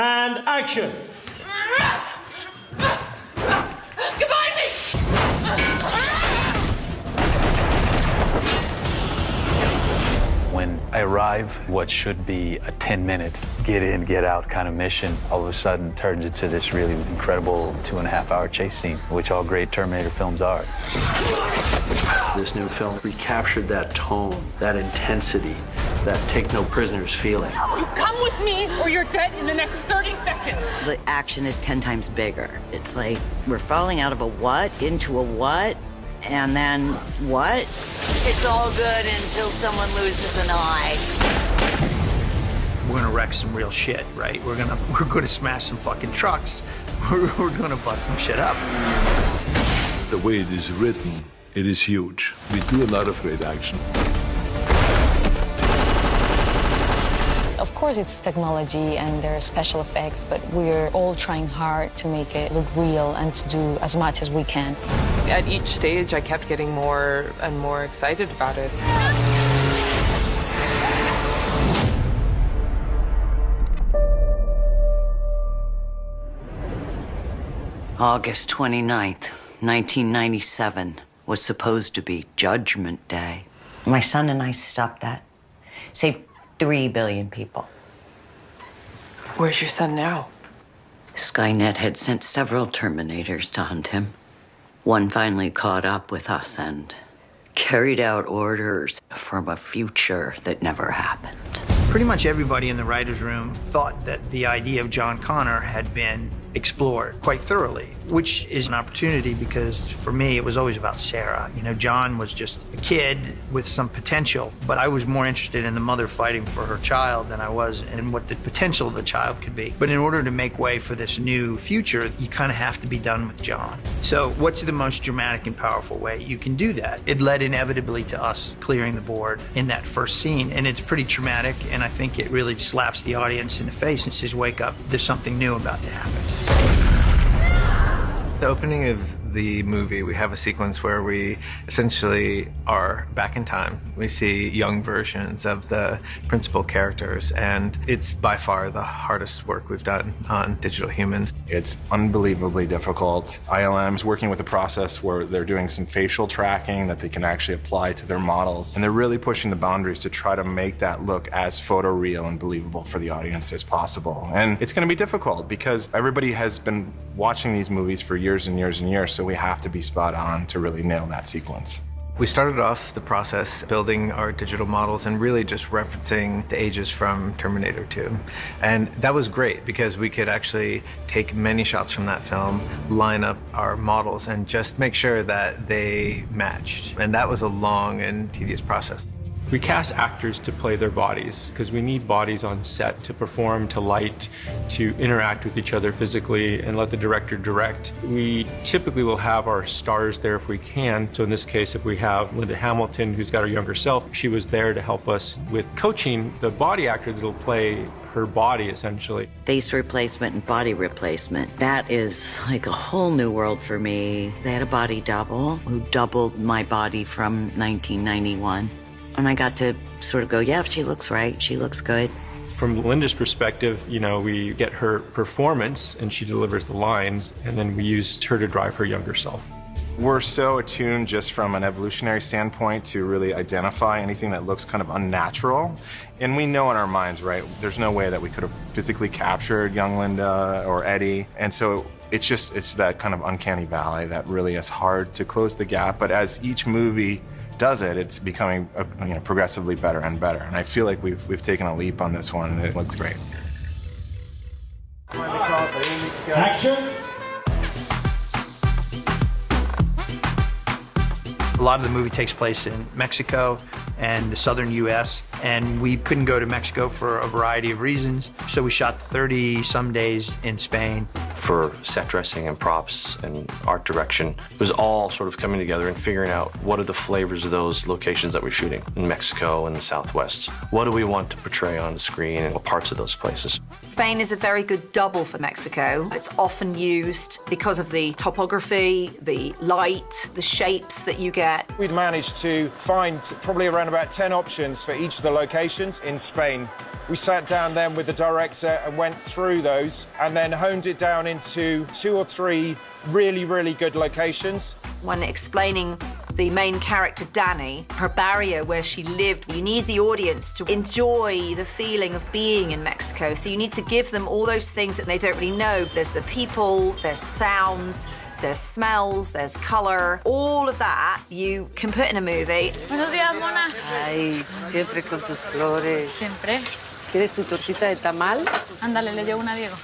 And action! Goodbye, me! When I arrive, what should be a 10-minute get in, get out kind of mission, all of a sudden turns into this really incredible 2.5-hour chase scene, which all great Terminator films are. This new film recaptured that tone, that intensity, that take no prisoners feeling. You come with me or you're dead in the next 30 seconds. The action is 10 times bigger. It's like we're falling out of a what into a what, and then what? It's all good until someone loses an eye. We're gonna wreck some real shit, right? We're gonna smash some fucking trucks. We're gonna bust some shit up. The way it is written, it is huge. We do a lot of great action. Of course, it's technology and there are special effects, but we're all trying hard to make it look real and to do as much as we can. At each stage, I kept getting more and more excited about it. August 29th, 1997 was supposed to be Judgment Day. My son and I stopped that. Saved 3 billion people. Where's your son now? Skynet had sent several Terminators to hunt him. One finally caught up with us and carried out orders from a future that never happened. Pretty much everybody in the writer's room thought that the idea of John Connor had been explored quite thoroughly, which is an opportunity because for me, it was always about Sarah. You know, John was just a kid with some potential, but I was more interested in the mother fighting for her child than I was in what the potential of the child could be. But in order to make way for this new future, you kind of have to be done with John. So what's the most dramatic and powerful way you can do that? It led inevitably to us clearing the board in that first scene, and it's pretty traumatic, and I think it really slaps the audience in the face and says, wake up, there's something new about to happen. The opening of the movie, we have a sequence where we essentially are back in time. We see young versions of the principal characters, and it's by far the hardest work we've done on digital humans. It's unbelievably difficult. ILM is working with a process where they're doing some facial tracking that they can actually apply to their models, and they're really pushing the boundaries to try to make that look as photoreal and believable for the audience as possible. And it's going to be difficult because everybody has been watching these movies for years and years and years, so we have to be spot on to really nail that sequence. We started off the process building our digital models and really just referencing the ages from Terminator 2. And that was great because we could actually take many shots from that film, line up our models, and just make sure that they matched. And that was a long and tedious process. We cast actors to play their bodies because we need bodies on set to perform, to light, to interact with each other physically and let the director direct. We typically will have our stars there if we can. So in this case, if we have Linda Hamilton, who's got her younger self, she was there to help us with coaching the body actor that'll play her body, essentially. Face replacement and body replacement. That is like a whole new world for me. They had a body double who doubled my body from 1991. And I got to sort of go, yeah, she looks right, she looks good. From Linda's perspective, you know, we get her performance and she delivers the lines, and then we use her to drive her younger self. We're so attuned just from an evolutionary standpoint to really identify anything that looks kind of unnatural. And we know in our minds, right, there's no way that we could have physically captured young Linda or Eddie. And so it's that kind of uncanny valley that really is hard to close the gap. But as each movie does it, it's becoming progressively better and better. And I feel like we've taken a leap on this one, and it looks great. Action! A lot of the movie takes place in Mexico and the southern U.S., and we couldn't go to Mexico for a variety of reasons, so we shot 30-some days in Spain. for set dressing and props and art direction. It was all sort of coming together and figuring out what are the flavors of those locations that we're shooting in Mexico and the Southwest. What do we want to portray on the screen and what parts of those places? Spain is a very good double for Mexico. It's often used because of the topography, the light, the shapes that you get. We'd managed to find probably around about 10 options for each of the locations in Spain. We sat down then with the director and went through those and then honed it down into 2 or 3 really, really good locations. When explaining the main character, Dani, her barrio where she lived, you need the audience to enjoy the feeling of being in Mexico. So you need to give them all those things that they don't really know. There's the people, there's sounds, there's smells, there's color. All of that you can put in a movie. Buenos días, Mona. Ay, siempre con tus flores. Siempre. ¿Quieres tu tortita de tamal? Ándale, le llevo una a Diego.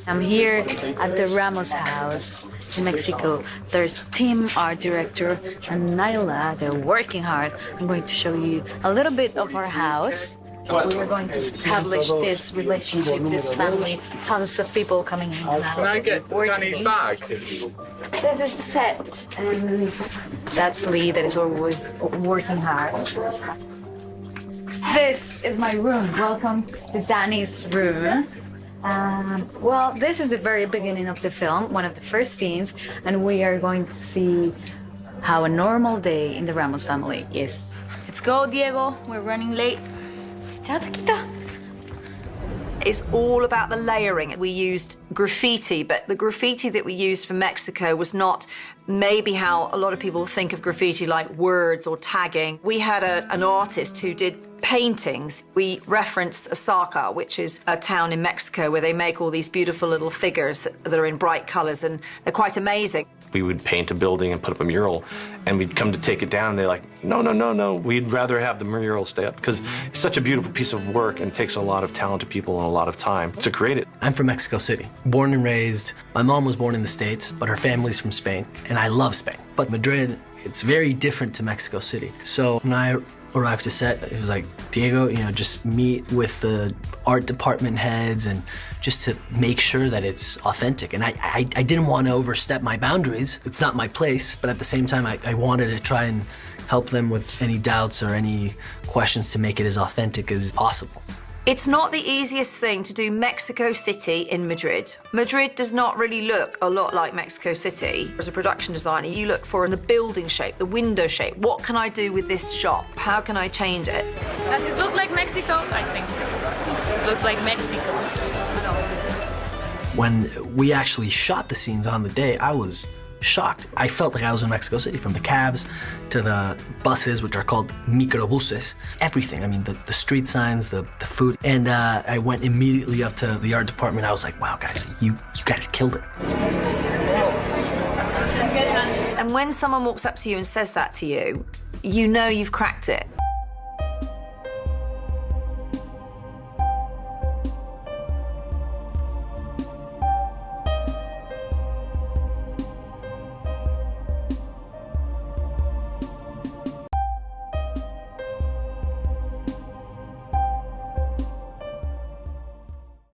I'm here at the Ramos house in Mexico. There's team art director and Naila. They're working hard. I'm going to show you a little bit of our house. We are going to establish this relationship, this family, tons of people coming in and out. Can I get Danny's bag? This is the set, and that's Lee that is always working hard. This is my room. Welcome to Danny's room. Well, this is the very beginning of the film, one of the first scenes, and we are going to see how a normal day in the Ramos family is. Let's go, Diego. We're running late. Ciao, Taquito. It's all about the layering. We used graffiti, but the graffiti that we used for Mexico was not maybe how a lot of people think of graffiti, like words or tagging. We had an artist who did paintings. We reference Oaxaca, which is a town in Mexico where they make all these beautiful little figures that are in bright colors, and they're quite amazing. We would paint a building and put up a mural, and we'd come to take it down, and they're like, no, no, no, no. We'd rather have the mural stay up, because it's such a beautiful piece of work, and it takes a lot of talented people and a lot of time to create it. I'm from Mexico City, born and raised. My mom was born in the States, but her family's from Spain, and I love Spain. But Madrid, it's very different to Mexico City. So when I arrived to set, it was like, Diego, just meet with the art department heads and just to make sure that it's authentic. And I didn't want to overstep my boundaries. It's not my place, but at the same time, I wanted to try and help them with any doubts or any questions to make it as authentic as possible. It's not the easiest thing to do Mexico City in Madrid. Madrid does not really look a lot like Mexico City. As a production designer, you look for the building shape, the window shape. What can I do with this shop? How can I change it? Does it look like Mexico? I think so. It looks like Mexico. When we actually shot the scenes on the day, I was shocked. I felt like I was in Mexico City, from the cabs to the buses, which are called microbuses, everything. I mean, the street signs, the food. And I went immediately up to the art department. I was like, wow, guys, you guys killed it. And when someone walks up to you and says that to you, you know you've cracked it.